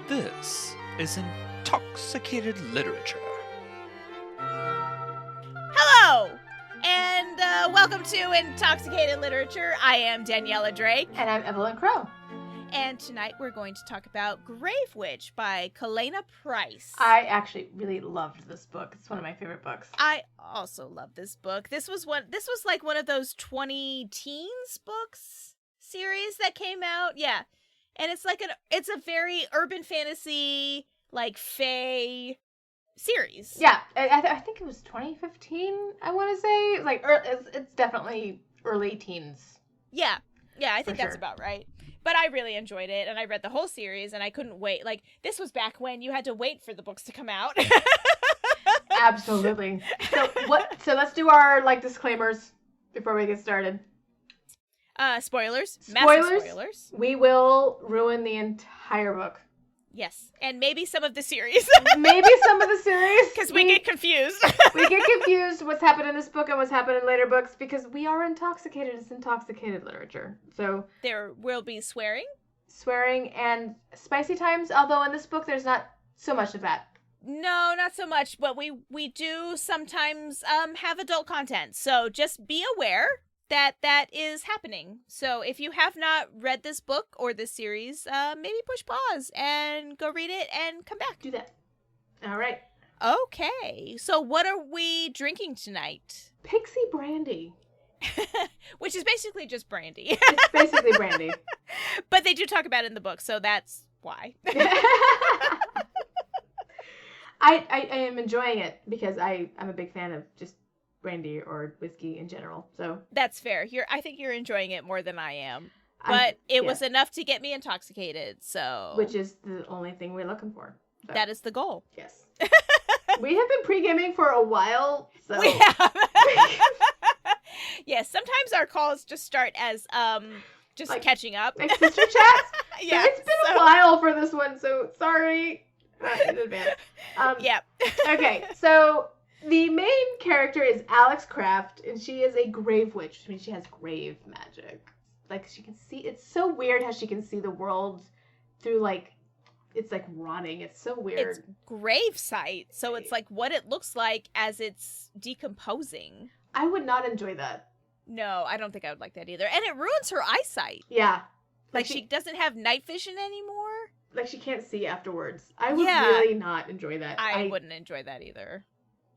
This is Intoxicated Literature. Hello, and welcome to Intoxicated Literature. I am Daniela Drake. And I'm Evelyn Crow. And tonight we're going to talk about Grave Witch by Kalayna Price. I actually really loved this book. It's one of my favorite books. I also love this book. This was like one of those 20 teens books series that came out. Yeah. And it's a very urban fantasy, like, fae series. Yeah, I think it was 2015, I want to say. Like, it's definitely early teens. Yeah, I think that's sure. about right. But I really enjoyed it, and I read the whole series, and I couldn't wait. Like, this was back when you had to wait for the books to come out. Absolutely. So let's do our, disclaimers before we get started. Spoilers. Massive spoilers. We will ruin the entire book. Yes, and maybe some of the series. Maybe some of the series. Because we get confused. We get confused what's happened in this book and what's happened in later books because we are intoxicated. It's intoxicated literature. So there will be swearing. Swearing and spicy times, although in this book there's not so much of that. No, not so much, but we do sometimes have adult content. So just be aware that is happening. So if you have not read this book or this series, maybe push pause and go read it and come back. Do that. All right. Okay. So what are we drinking tonight? Pixie brandy. Which is basically just brandy. It's basically brandy. But they do talk about it in the book, so that's why. I am enjoying it because I'm a big fan of just brandy or whiskey in general. So that's fair. I think you're enjoying it more than I am. But it was enough to get me intoxicated, so which is the only thing we're looking for. So. That is the goal. Yes. We have been pre-gaming for a while, so we have. Yes, sometimes our calls just start as just catching up. Like sister chats. Yeah. So it's been a while for this one, so sorry in advance. Yeah. Okay, so the main character is Alex Kraft, and she is a grave witch, which means she has grave magic. Like, she can see, it's so weird how she can see the world through, it's rotting. It's so weird. It's grave site, so it's what it looks like as it's decomposing. I would not enjoy that. No, I don't think I would like that either. And it ruins her eyesight. Yeah. Like she doesn't have night vision anymore. Like, she can't see afterwards. I would really not enjoy that. I wouldn't enjoy that either.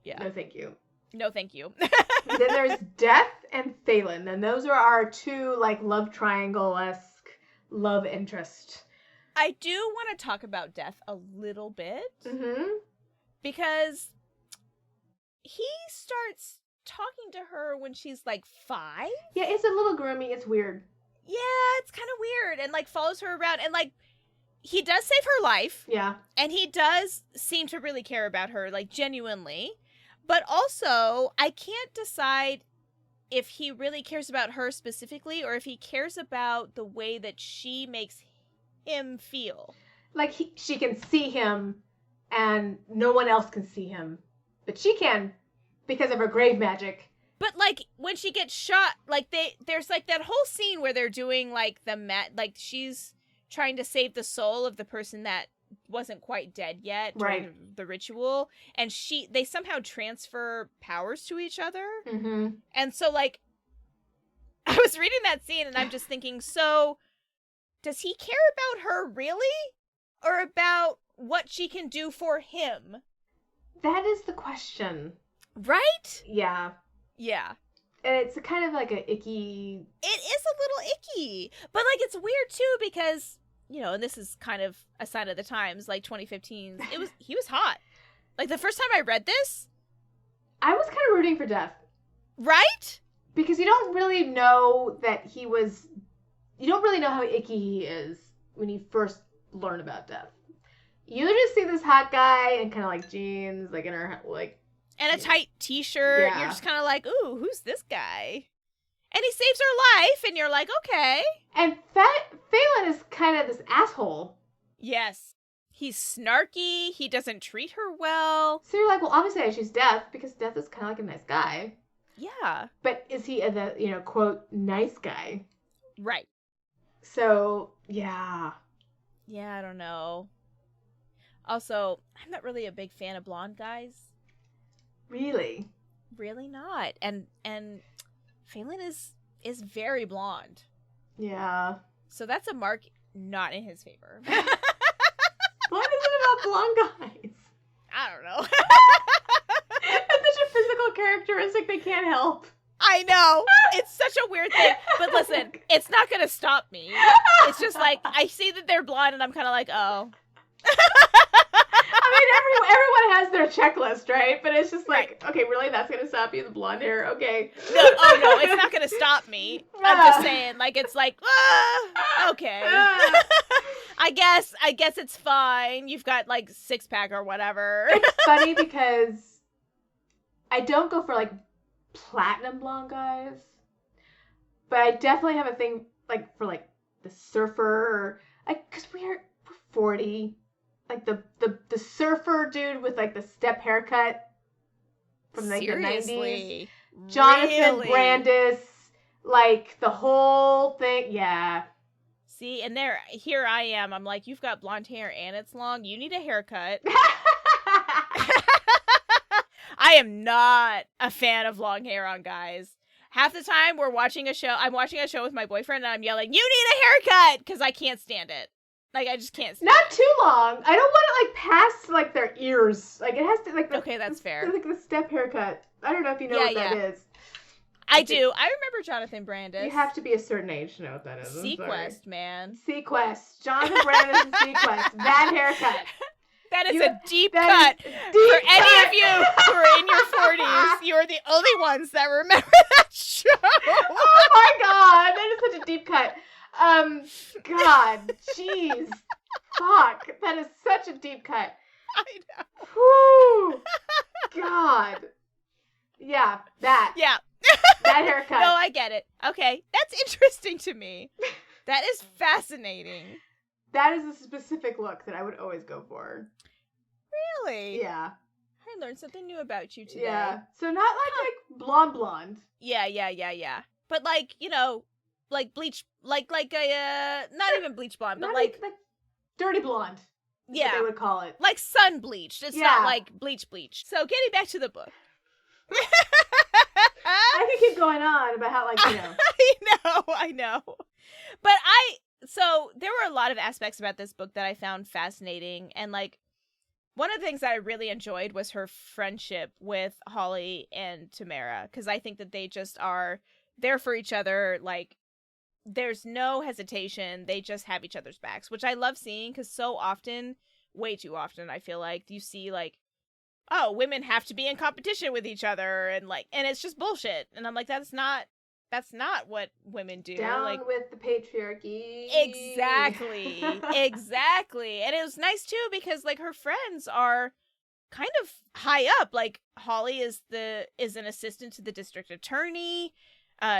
Yeah. No, thank you. No, thank you. Then there's Death and Phelan, and those are our two, love triangle-esque love interest. I do want to talk about Death a little bit. Mm-hmm. Because he starts talking to her when she's, 5. Yeah, it's a little groomy. It's weird. Yeah, it's kind of weird. And, follows her around. And, he does save her life. Yeah. And he does seem to really care about her, genuinely. But also, I can't decide if he really cares about her specifically or if he cares about the way that she makes him feel. She can see him and no one else can see him. But she can because of her grave magic. But, when she gets shot, there's, that whole scene where they're doing, she's trying to save the soul of the person that wasn't quite dead yet during the ritual, and they somehow transfer powers to each other. Mm-hmm. And so I was reading that scene and I'm just thinking, so does he care about her really, or about what she can do for him? That is the question, right? Yeah And it's kind of an icky. It is a little icky, but it's weird too because, and this is kind of a sign of the times, 2015. He was hot. The first time I read this, I was kind of rooting for Death. Right? Because you don't really know that he was. You don't really know how icky he is when you first learn about Death. You just see this hot guy in kind of jeans, in her and a tight t-shirt. Yeah. You're just kind of ooh, who's this guy? And he saves her life, and you're okay. And Phelan is kind of this asshole. Yes. He's snarky. He doesn't treat her well. So you're well, obviously I choose Death, because Death is kind of a nice guy. Yeah. But is he the, quote, nice guy? Right. So, yeah. Yeah, I don't know. Also, I'm not really a big fan of blonde guys. Really? Really not. And Phelan is very blonde. Yeah. So that's a mark not in his favor. What is it about blonde guys? I don't know. It's such a physical characteristic they can't help. I know. It's such a weird thing. But listen, it's not going to stop me. It's just like, I see that they're blonde and I'm kind of like, oh. I mean, everyone has their checklist, right? But it's just like, okay, really? That's going to stop you? The blonde hair? Okay. No, oh no, it's not going to stop me. I'm just saying, like, it's like, okay. I guess it's fine. You've got, like, six-pack or whatever. It's funny because I don't go for, like, platinum blonde guys. But I definitely have a thing, like, for, like, the surfer. Because we're 40. Like, the surfer dude with, like, the step haircut from, like, Seriously? the 90s. Jonathan Really? Brandis. Like, the whole thing. Yeah. See, and here I am. I'm like, you've got blonde hair and it's long. You need a haircut. I am not a fan of long hair on guys. Half the time I'm watching a show with my boyfriend and I'm yelling, you need a haircut! Because I can't stand it. Like, I just can't stand Not too long. I don't want it, like, past, like, their ears. Like, it has to, like... Okay, that's fair. Like, the step haircut. I don't know if you know what that is. I do. I remember Jonathan Brandis. You have to be a certain age to know what that is. Sequest, man. Sequest. Jonathan Brandis and Sequest. That haircut. That is a deep cut. For any of you who are in your 40s, you are the only ones that remember that show. Oh my god, that is such a deep cut. God, jeez. Fuck, that is such a deep cut. I know. Whew. God. Yeah, that. Yeah. That haircut. No, I get it. Okay, that's interesting to me. That is fascinating. That is a specific look that I would always go for. Really? Yeah. I learned something new about you today. Yeah. So not like blonde. Yeah. But like, you know, like bleach, like a, not even bleach blonde, but not like dirty blonde. Yeah. What they would call it. Like sun bleached. It's not like bleach. So getting back to the book. I could keep going on about how, like, you know. I know. But so there were a lot of aspects about this book that I found fascinating. And, like, one of the things that I really enjoyed was her friendship with Holly and Tamara. Because I think that they just are there for each other. Like, there's no hesitation. They just have each other's backs, which I love seeing. Because so often, way too often, I feel like, you see, like, oh, women have to be in competition with each other, and it's just bullshit. And I'm like, that's not what women do. Down like, with the patriarchy. Exactly. Exactly. And it was nice too because, like, her friends are kind of high up. Like, Holly is an assistant to the district attorney.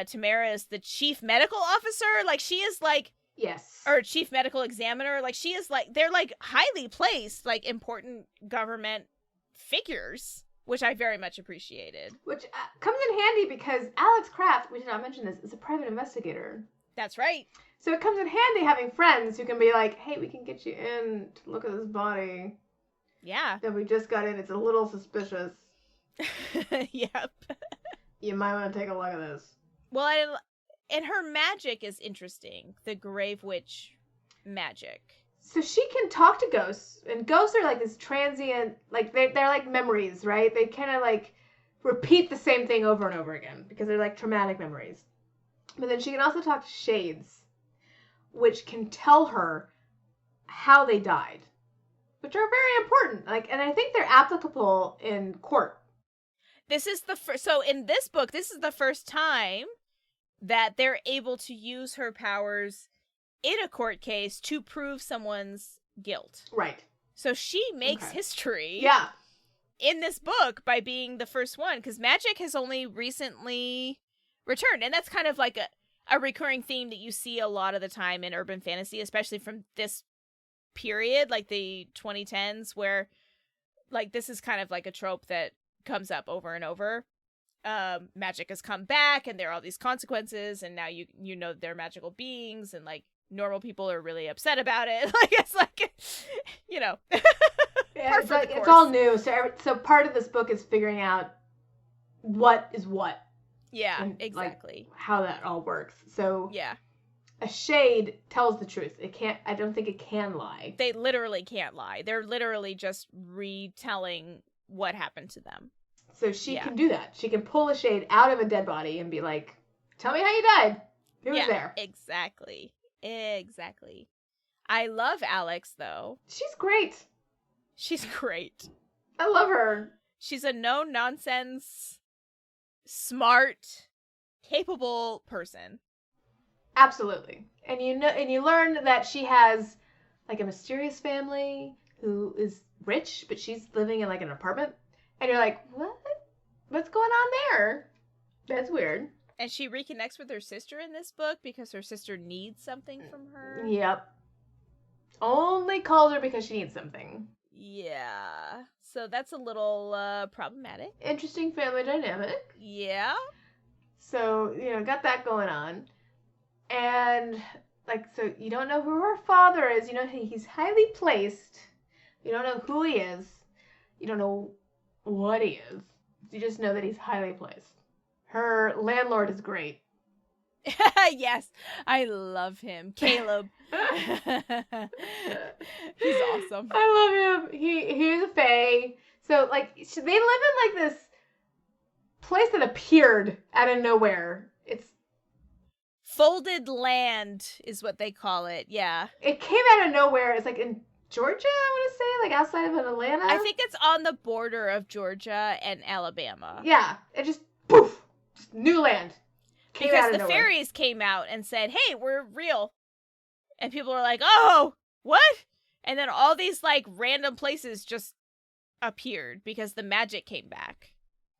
Tamara is the chief medical officer. Like, she is like, yes, or chief medical examiner. Like, she is like, they're like highly placed, like, important government figures, which I very much appreciated. Which comes in handy because Alex Kraft, we did not mention this, is a private investigator. That's right. So it comes in handy having friends who can be like, hey, we can get you in to look at this body. Yeah. That we just got in. It's a little suspicious. Yep. You might want to take a look at this. Well, and her magic is interesting. The Grave Witch magic. So she can talk to ghosts, and ghosts are like this transient, like they're like memories, right? They kind of like repeat the same thing over and over again because they're like traumatic memories. But then she can also talk to shades, which can tell her how they died, which are very important. Like, and I think they're applicable in court. This is so in this book, this is the first time that they're able to use her powers in a court case to prove someone's guilt. Right. So she makes history. Yeah. In this book by being the first one, because magic has only recently returned. And that's kind of like a recurring theme that you see a lot of the time in urban fantasy, especially from this period, like the 2010s, where, like, this is kind of like a trope that comes up over and over. Magic has come back and there are all these consequences, and now you know they're magical beings, and, like, normal people are really upset about it. Like, it's like, you know. Yeah, it's all new. So part of this book is figuring out what is what. Yeah, and, exactly. Like, how that all works. So yeah, a shade tells the truth. I don't think it can lie. They literally can't lie. They're literally just retelling what happened to them. So she can do that. She can pull a shade out of a dead body and be like, tell me how you died. Who was there? Exactly. I love Alex, though. She's great. She's great. I love her. She's a no-nonsense, smart, capable person. Absolutely. And you learn that she has like a mysterious family who is rich, but she's living in like an apartment. And you're like, what? What's going on there? That's weird. And she reconnects with her sister in this book because her sister needs something from her. Yep. Only called her because she needs something. Yeah. So that's a little problematic. Interesting family dynamic. Yeah. So, got that going on. And, so you don't know who her father is. You know, he's highly placed. You don't know who he is. You don't know what he is. You just know that he's highly placed. Her landlord is great. Yes, I love him. Caleb. He's awesome. I love him. He's a fae. So, they live in, this place that appeared out of nowhere. It's folded land is what they call it. Yeah. It came out of nowhere. It's, in Georgia, I want to say, outside of Atlanta. I think it's on the border of Georgia and Alabama. Yeah. It just, poof, just new land. Because the fairies came out and said, hey, we're real. And people were like, oh, what? And then all these, random places just appeared because the magic came back.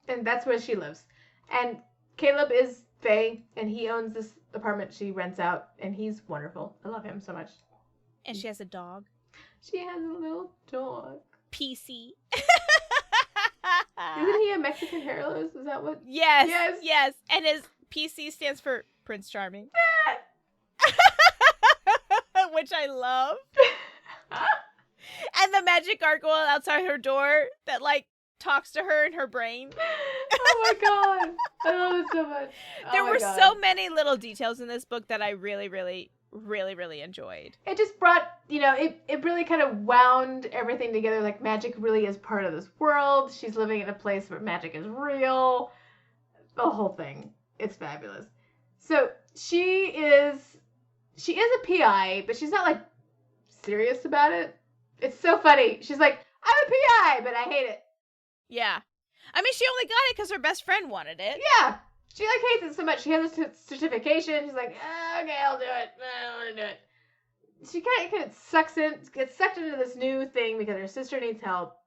And that's where she lives. And Caleb is fae, and he owns this apartment she rents out, and he's wonderful. I love him so much. And she has a dog. She has a little dog. PC. Isn't he a Mexican hairless? Is that what? Yes. And his PC stands for Prince Charming. Which I love. And the magic gargoyle outside her door that, talks to her in her brain. Oh my god. I love it so much. There were so many little details in this book that I really, really, really, really enjoyed. It just brought, it really kind of wound everything together. Magic really is part of this world. She's living in a place where magic is real. The whole thing. It's fabulous. So she is a PI, but she's not serious about it. It's so funny. She's like, I'm a PI, but I hate it. Yeah. I mean, she only got it because her best friend wanted it. Yeah. She hates it so much. She has a certification. She's like, okay, I'll do it. I don't want to do it. She kind of gets sucked into this new thing because her sister needs help.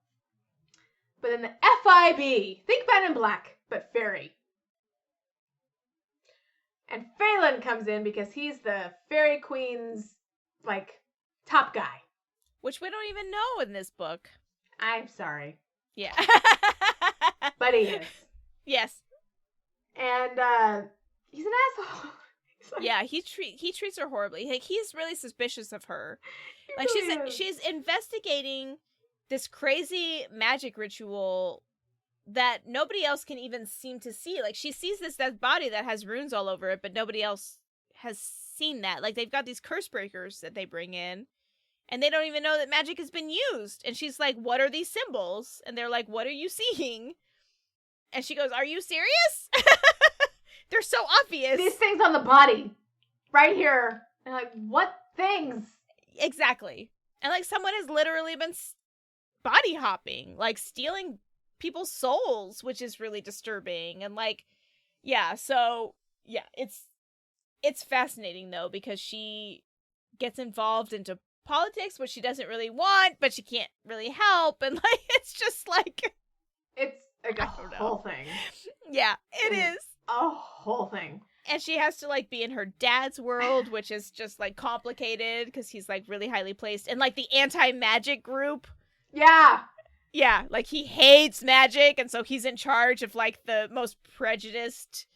But then the FIB, think Men in Black, but fairy. And Phelan comes in because he's the fairy queen's, top guy. Which we don't even know in this book. I'm sorry. Yeah. But he is. Yes. And, he's an asshole. Yeah, he treats her horribly. He's really suspicious of her. She's investigating this crazy magic ritual that nobody else can even seem to see. She sees this dead body that has runes all over it, but nobody else has seen that. They've got these curse breakers that they bring in, and they don't even know that magic has been used. And she's like, what are these symbols? And they're like, what are you seeing? And she goes, are you serious? They're so obvious. These things on the body. Right here. And what things? Exactly. And someone has literally been body hopping, stealing people's souls, which is really disturbing. And it's fascinating though, because she gets involved into politics, which she doesn't really want, but she can't really help. And it's just it's a whole thing. Yeah, it is a whole thing. And she has to be in her dad's world, which is just complicated because he's really highly placed, and the anti-magic group. Yeah. Yeah, he hates magic, and so he's in charge of, the most prejudiced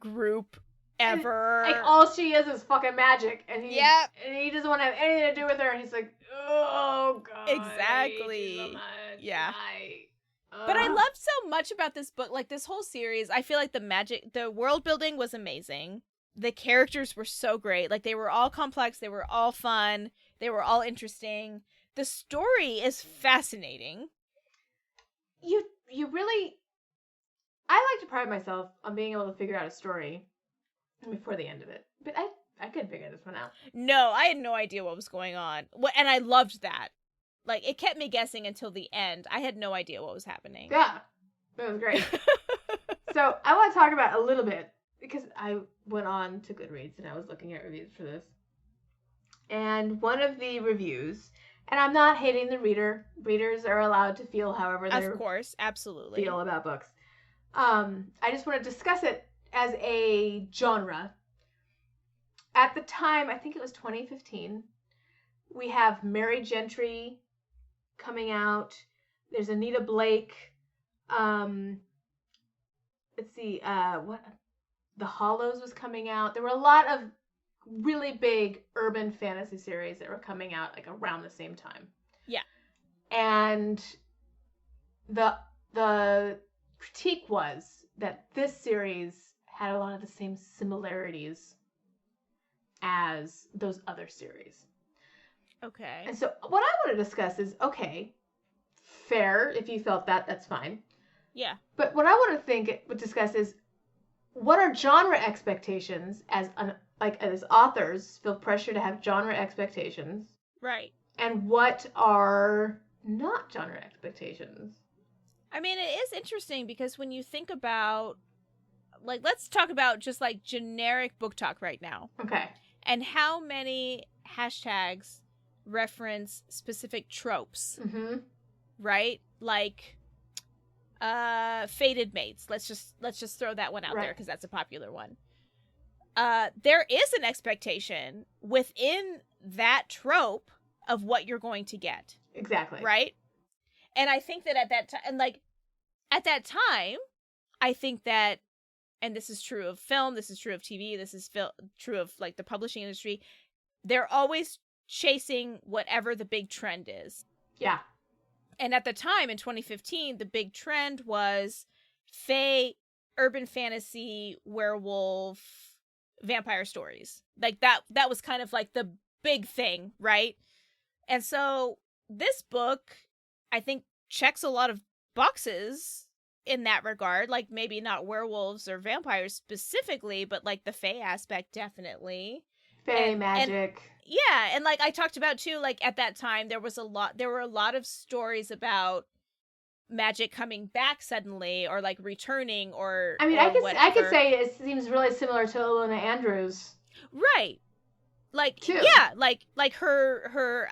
group ever. Like, all she is fucking magic. And he, Yep. and he doesn't want to have anything to do with her. And he's like, oh, God. Exactly. I hate you so much. Yeah. Why? But I loved so much about this book, like this whole series. I feel like the world building was amazing. The characters were so great. Like, they were all complex. They were all fun. They were all interesting. The story is fascinating. You really... I like to pride myself on being able to figure out a story before the end of it. But I couldn't figure this one out. No, I had no idea what was going on. And I loved that. Like, it kept me guessing until the end. I had no idea what was happening. Yeah, that was great. So I want to talk about a little bit, because I went on to Goodreads and I was looking at reviews for this. And one of the reviews, and I'm not hating the reader. Readers are allowed to feel however they of course, absolutely feel about books. I just want to discuss it as a genre. At the time, I think it was 2015, we have Mary Gentry coming out. There's Anita Blake. Let's see, The Hollows was coming out. There were a lot of really big urban fantasy series that were coming out like around the same time. Yeah. And the critique was that this series had a lot of the same similarities as those other series. Okay. And so what I want to discuss is, okay, fair, if you felt that, that's fine. Yeah. But what I want to discuss is, what are genre expectations as authors feel pressure to have genre expectations? Right. And what are not genre expectations? I mean, it is interesting because when you think about, like, let's talk about just like generic book talk right now. Okay. And how many hashtags reference specific tropes, right? Like, fated mates. Let's just throw that one out there because that's a popular one. There is an expectation within that trope of what you're going to get. Exactly. Right? And I think that at that time, I think that, and this is true of film, this is true of TV, this is true of like the publishing industry, they're always chasing whatever the big trend is. Yeah. And at the time, in 2015, the big trend was fae, urban fantasy, werewolf, vampire stories. Like that was kind of like the big thing, right? And so this book, I think, checks a lot of boxes in that regard. Like, maybe not werewolves or vampires specifically, but like the fae aspect definitely. Fae magic. Yeah, and like I talked about too, like at that time there were a lot of stories about magic coming back suddenly, or like returning, or I mean, or I could say it seems really similar to Ilona Andrews. Right. Like too. Yeah, like her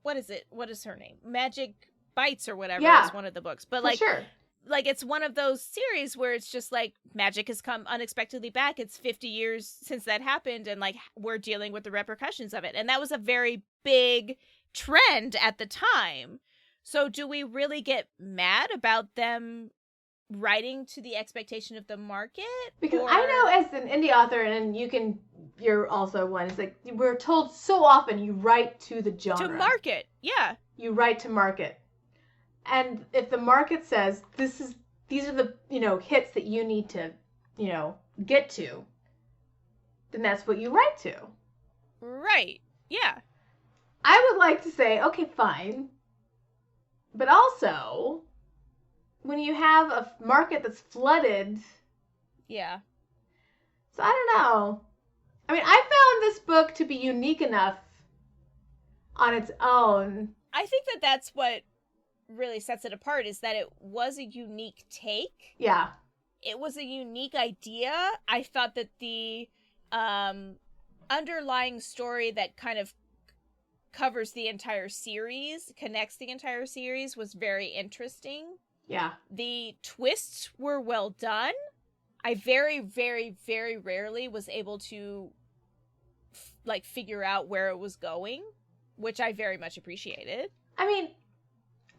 what is it? What is her name? Magic Bites or whatever is one of the books. But like sure. Like, it's one of those series where it's just like magic has come unexpectedly back. It's 50 years since that happened, and like we're dealing with the repercussions of it. And that was a very big trend at the time. So do we really get mad about them writing to the expectation of the market? Because I know as an indie author, and you're also one, it's like we're told so often you write to the genre. To market, yeah. You write to market. And if the market says these are the, hits that you need to, get to, then that's what you write to. Right. Yeah. I would like to say, okay, fine. But also, when you have a market that's flooded. Yeah. So I don't know. I mean, I found this book to be unique enough on its own. I think that that's what really sets it apart, is that it was a unique take. Yeah. It was a unique idea. I thought that the underlying story that kind of covers the entire series, connects the entire series, was very interesting. Yeah. The twists were well done. I very, very, very rarely was able to figure out where it was going, which I very much appreciated. I mean,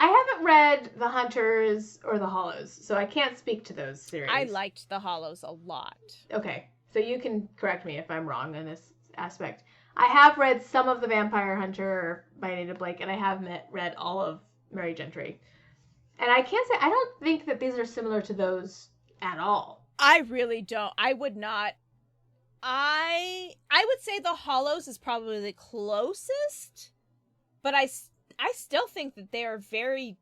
I haven't read The Hunters or The Hollows, so I can't speak to those series. I liked The Hollows a lot. Okay. So you can correct me if I'm wrong in this aspect. I have read some of The Vampire Hunter by Anita Blake, and I have read all of Mary Gentry. And I can't say, I don't think that these are similar to those at all. I really don't. I would not. I would say The Hollows is probably the closest, but I still think that they are very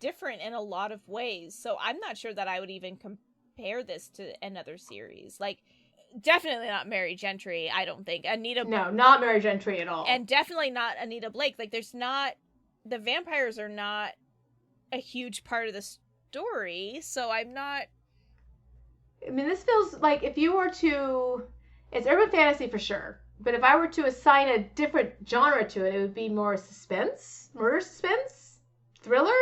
different in a lot of ways. So I'm not sure that I would even compare this to another series. Like, definitely not Mary Gentry, I don't think. No, not Mary Gentry at all. And definitely not Anita Blake. Like, the vampires are not a huge part of the story, so I'm not... I mean, this feels like if you were to... It's urban fantasy for sure, but if I were to assign a different genre to it, it would be more suspense, murder suspense, thriller,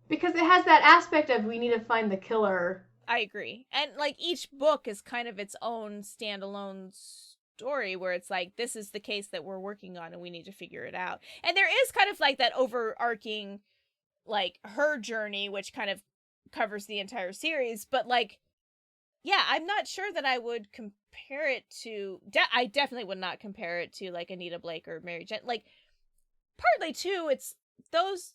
because it has that aspect of we need to find the killer. I agree. And, like, each book is kind of its own standalone story where it's like, this is the case that we're working on and we need to figure it out. And there is kind of, like, that overarching, like, her journey, which kind of covers the entire series. But, like, yeah, I'm not sure that I would compare it to... I definitely would not compare it to, like, Anita Blake or Mary Gentry. Like, partly, too, it's... Those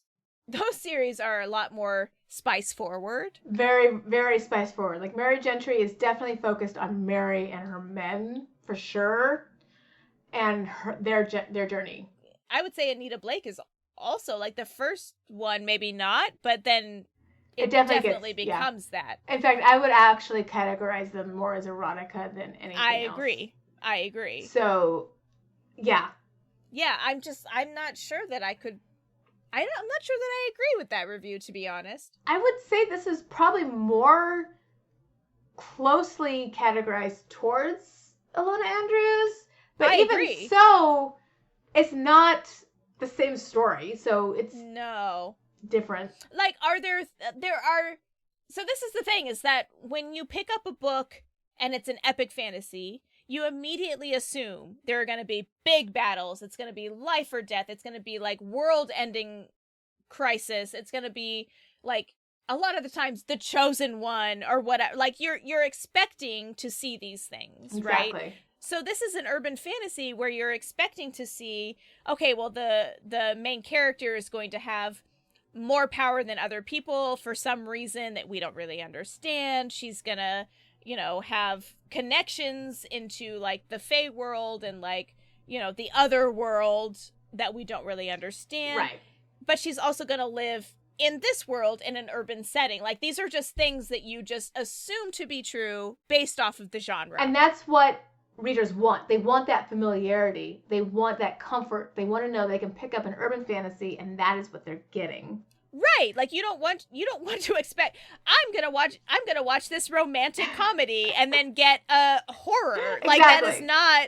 series are a lot more spice forward. Very, very spice forward. Like, Mary Gentry is definitely focused on Mary and her men, for sure, and their journey. I would say Anita Blake is also, like, the first one, maybe not, but then it definitely becomes that. In fact, I would actually categorize them more as erotica than anything else. I agree. So, yeah. Yeah, I'm not sure that I could... I'm not sure that I agree with that review, to be honest. I would say this is probably more closely categorized towards Ilona Andrews. But I even agree. So, it's not the same story. So, it's different. Like, so this is the thing, is that when you pick up a book and it's an epic fantasy, you immediately assume there are going to be big battles. It's going to be life or death. It's going to be, like, world-ending crisis. It's going to be, like, a lot of the times the chosen one or whatever. Like, you're expecting to see these things, exactly. Right? So this is an urban fantasy where you're expecting to see, okay, well, the main character is going to have more power than other people for some reason that we don't really understand. She's going to, have connections into, like, the Fae world and, like, the other world that we don't really understand. Right. But she's also going to live in this world in an urban setting. Like, these are just things that you just assume to be true based off of the genre. And that's what readers want. They want that familiarity. They want that comfort. They want to know they can pick up an urban fantasy and that is what they're getting. Right, like you don't want to expect I'm gonna watch this romantic comedy and then get a horror. Like exactly. That is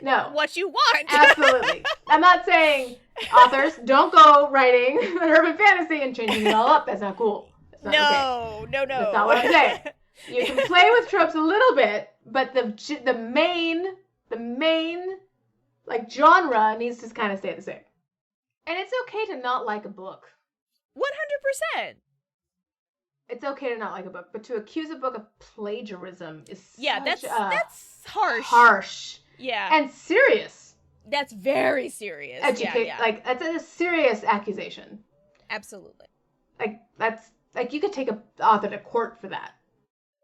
not what you want. Absolutely. I'm not saying authors don't go writing an urban fantasy and changing it all up. That's not cool. That's not okay. No. That's not what I'm saying. You can play with tropes a little bit, but the main like genre needs to kind of stay the same. And it's okay to not like a book. 100%. It's okay to not like a book, but to accuse a book of plagiarism is that's harsh. Harsh. Yeah. And serious. That's very serious. Like, that's a serious accusation. Absolutely. Like, that's, like, you could take an author to court for that.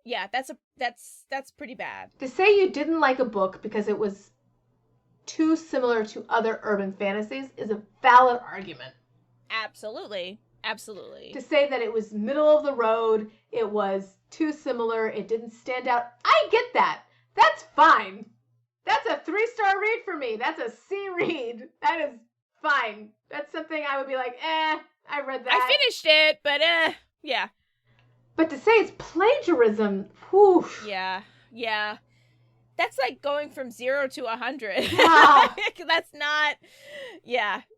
Yeah, that's pretty bad. To say you didn't like a book because it was too similar to other urban fantasies is a valid argument. Absolutely. To say that it was middle of the road, it was too similar, it didn't stand out, I get that. That's fine. That's a 3-star read for me. That's a C read. That is fine. That's something I would be like, I read that. I finished it, but yeah. But to say it's plagiarism, whew. Yeah. That's like going from 0 to 100. Wow. That's not,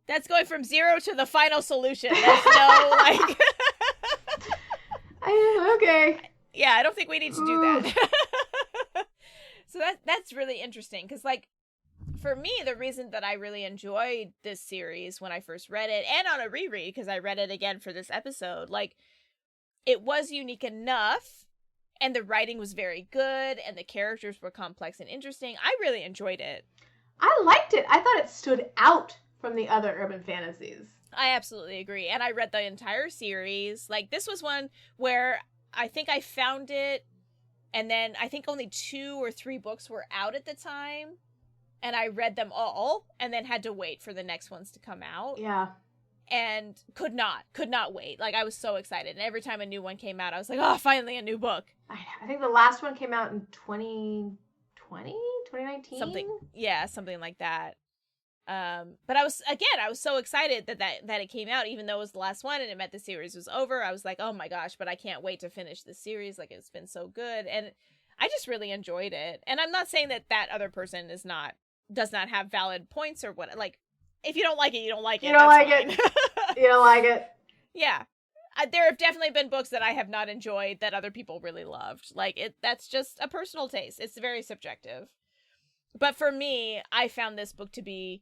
that's going from 0 to the final solution. There's no, like... Okay. Yeah, I don't think we need to do that. So that's really interesting, because, like, for me, the reason that I really enjoyed this series when I first read it, and on a reread, because I read it again for this episode, like, it was unique enough, And the writing was very good, and the characters were complex and interesting. I really enjoyed it. I liked it. I thought it stood out from the other urban fantasies. I absolutely agree. And I read the entire series. Like, this was one where I think I found it, and then I think only 2 or 3 books were out at the time, and I read them all, and then had to wait for the next ones to come out. Yeah. And could not wait. Like, I was so excited. And every time a new one came out, I was like, oh, finally a new book. I think the last one came out in 2020? 2019? Something like that. But I was so excited that it came out, even though it was the last one and it meant the series was over. I was like, oh my gosh, but I can't wait to finish the series. Like, it's been so good. And I just really enjoyed it. And I'm not saying that other person does not have valid points or what. Like, if you don't like it, you don't like it. You don't like it. You don't like it. Yeah. There have definitely been books that I have not enjoyed that other people really loved. Like, that's just a personal taste. It's very subjective. But for me, I found this book to be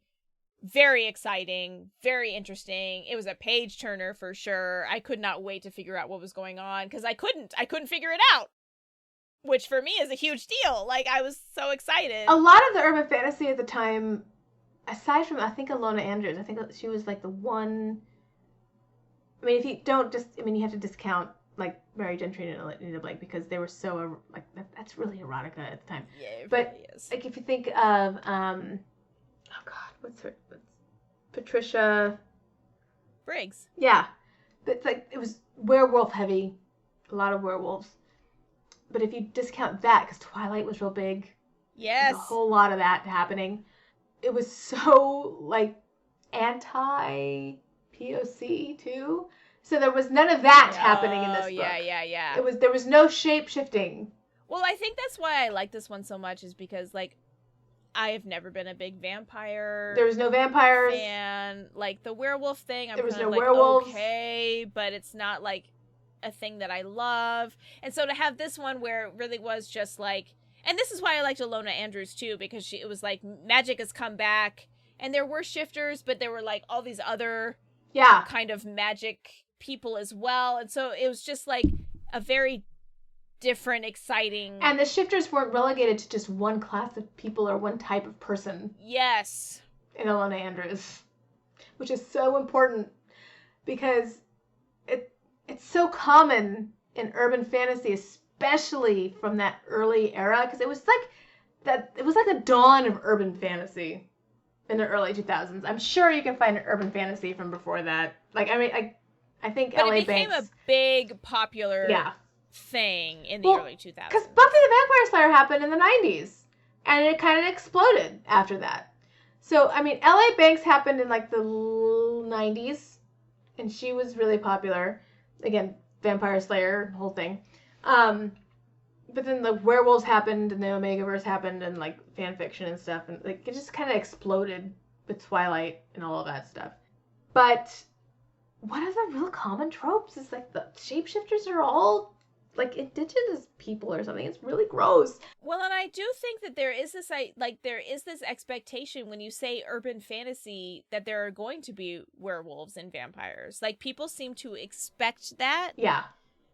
very exciting, very interesting. It was a page turner for sure. I could not wait to figure out what was going on, because I couldn't figure it out. Which for me is a huge deal. Like, I was so excited. A lot of the urban fantasy at the time, aside from, I think, Kalayna Andrews, I think she was, like, the one... I mean, if you don't just... I mean, you have to discount, like, Mary Gentry and Anita Blake, because they were so, like, that's really erotica at the time. Yeah, it but, really is. Like, if you think of, oh, God, what's Patricia... Briggs. Yeah. It's like, it was werewolf heavy. A lot of werewolves. But if you discount that, because Twilight was real big. Yes. There's a whole lot of that happening. It was so, like, anti-POC, too. So there was none of that happening in this book. Yeah. There was no shape-shifting. Well, I think that's why I like this one so much, is because, like, I have never been a big vampire. There was no vampires. And, like, the werewolf thing, I'm there was kind no of like, werewolves. Okay, but it's not, like, a thing that I love. And so to have this one where it really was just, like... And this is why I liked Kalayna Andrews, too, because it was like, magic has come back, and there were shifters, but there were, like, all these other kind of magic people as well. And so it was just, like, a very different, exciting... And the shifters weren't relegated to just one class of people or one type of person. Yes. In Kalayna Andrews. Which is so important, because it's so common in urban fantasy, especially from that early era, because it was like the dawn of urban fantasy in the early 2000s. I'm sure you can find an urban fantasy from before that. Like, I mean, I think but LA it became Banks, a big popular thing in the early 2000s. Because Buffy the Vampire Slayer happened in the 90s, and it kind of exploded after that. So, I mean, LA Banks happened in, like, the 90s, and she was really popular. Again, Vampire Slayer, whole thing. But then the werewolves happened, and the Omegaverse happened, and, like, fan fiction and stuff, and, like, it just kind of exploded with Twilight and all of that stuff. But one of the real common tropes is, like, the shapeshifters are all, like, indigenous people or something. It's really gross. Well, and I do think that there is this expectation when you say urban fantasy that there are going to be werewolves and vampires. Like, people seem to expect that. Yeah.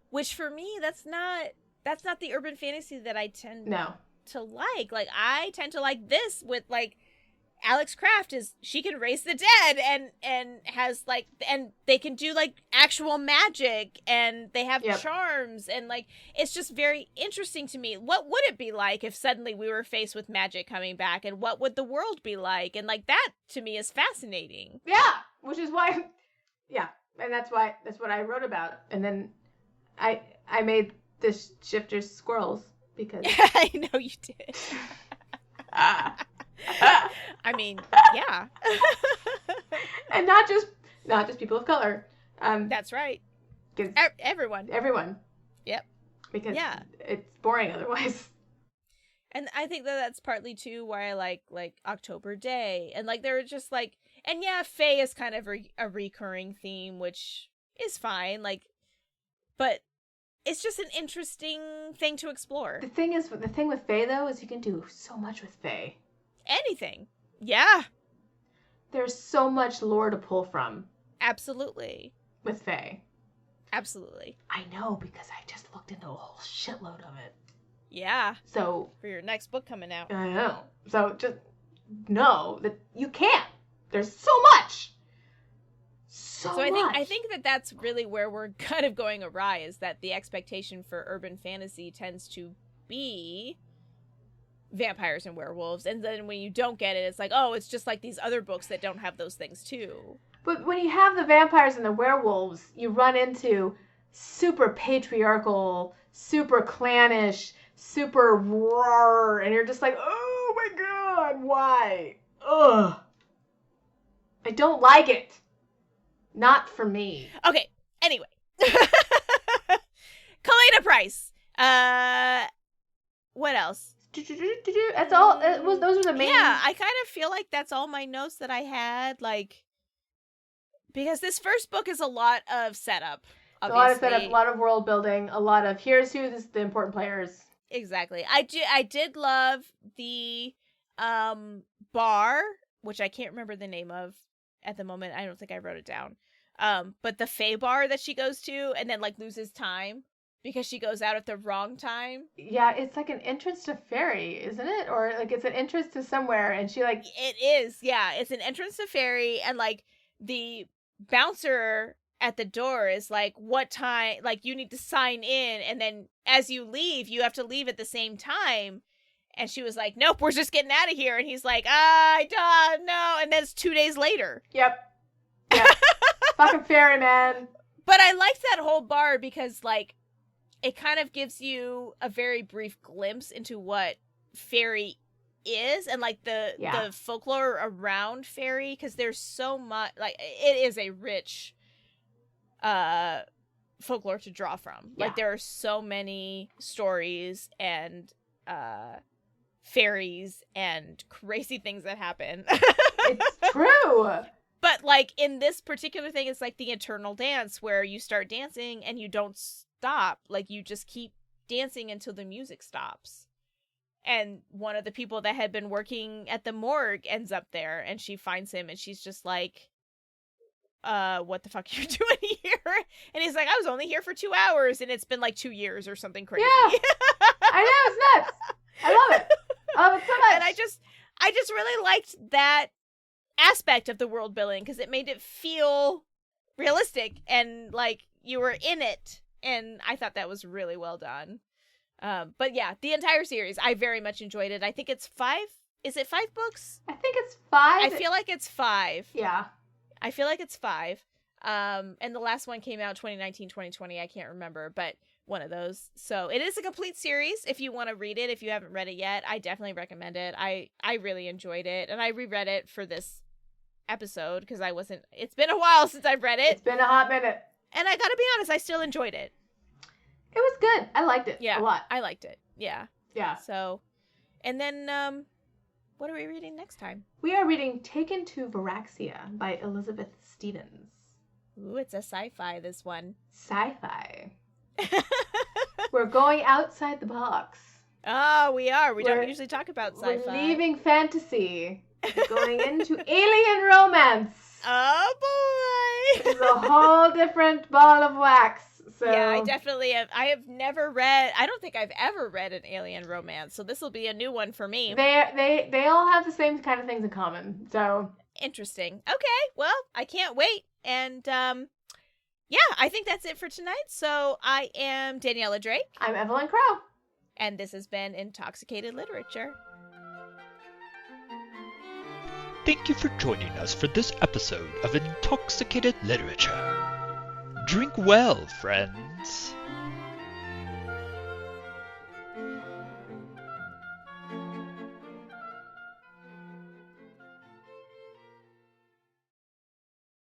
Which for me, that's not the urban fantasy that I tend to like. Like, I tend to like this with, like, Alex Kraft she can raise the dead and has, like, and they can do, like, actual magic, and they have charms, and, like, it's just very interesting to me. What would it be like if suddenly we were faced with magic coming back, and what would the world be like? And, like, that to me is fascinating. Yeah, which is why, and that's what I wrote about. And then I made the shifters squirrels because I know you did. I mean, yeah. And not just people of color. That's right. Everyone. Yep. Because it's boring otherwise. And I think that's partly too why I like October Day, and, like, there are just, like, and Fae is kind of a recurring theme, which is fine, like, but it's just an interesting thing to explore. The thing with Fae, though, is you can do so much with Fae. Anything. Yeah. There's so much lore to pull from. Absolutely. With Fae. Absolutely. I know, because I just looked into a whole shitload of it. Yeah. So for your next book coming out. I know. So just know that you can't. There's so much. So I think that that's really where we're kind of going awry, is that the expectation for urban fantasy tends to be vampires and werewolves, and then when you don't get it, it's like, oh, it's just like these other books that don't have those things too. But when you have the vampires and the werewolves, you run into super patriarchal, super clannish, super roar, and you're just like, oh my god, why? Ugh. I don't like it. Not for me. Okay, anyway. Kalayna Price. What else? That's all. Those are the main. Yeah, I kind of feel like that's all my notes that I had, like, because this first book is a lot of setup. Obviously. A lot of setup, a lot of world building, a lot of here's who's the important players. Exactly. I did love the bar, which I can't remember the name of at the moment. I don't think I wrote it down. But the Fae bar that she goes to and then like loses time because she goes out at the wrong time. Yeah, it's like an entrance to fairy, isn't it? Or like it's an entrance to somewhere, and she like it is. Yeah, it's an entrance to fairy, and like the bouncer at the door is like, what time, like you need to sign in, and then as you leave you have to leave at the same time, and she was like, nope, we're just getting out of here, and he's like, I don't know, and then it's 2 days later. Yep. Fucking fairy, man. But I liked that whole bar because like it kind of gives you a very brief glimpse into what fairy is, and like the folklore around fairy, because there's so much, like it is a rich folklore to draw from. Like there are so many stories and fairies and crazy things that happen. It's true. But like in this particular thing, it's like the eternal dance where you start dancing and you don't stop. Like you just keep dancing until the music stops. And one of the people that had been working at the morgue ends up there, and she finds him, and she's just like, what the fuck are you doing here? And he's like, I was only here for 2 hours, and it's been like 2 years or something crazy. Yeah. I know, it's nuts. I love it. I love it so much. And I just really liked that aspect of the world building, because it made it feel realistic and like you were in it, and I thought that was really well done. But yeah, the entire series, I very much enjoyed it. I think it's 5. Is it 5 books? I think it's 5. I feel like it's 5. Yeah. I feel like it's 5. And the last one came out 2019, 2020. I can't remember, but one of those. So it is a complete series. If you want to read it, if you haven't read it yet, I definitely recommend it. I really enjoyed it, and I reread it for this episode because it's been a while since I've read it. It's been a hot minute. And I gotta be honest, I still enjoyed it. It was good. I liked it a lot. I liked it. Yeah. Yeah. So, and then, what are we reading next time? We are reading Taken to Varaxia by Elizabeth Stevens. Ooh, it's a sci-fi, this one. Sci-fi. We're going outside the box. Oh, we are. We don't usually talk about sci-fi. We're leaving fantasy. Going into alien romance. Oh, boy. It's a whole different ball of wax. So yeah, I definitely have. I have never read. I don't think I've ever read an alien romance, so this will be a new one for me. They all have the same kind of things in common. So interesting. Okay, well, I can't wait. And yeah, I think that's it for tonight. So I am Daniela Drake. I'm Evelyne Crow. And this has been Intoxicated Literature. Thank you for joining us for this episode of Intoxicated Literature. Drink well, friends.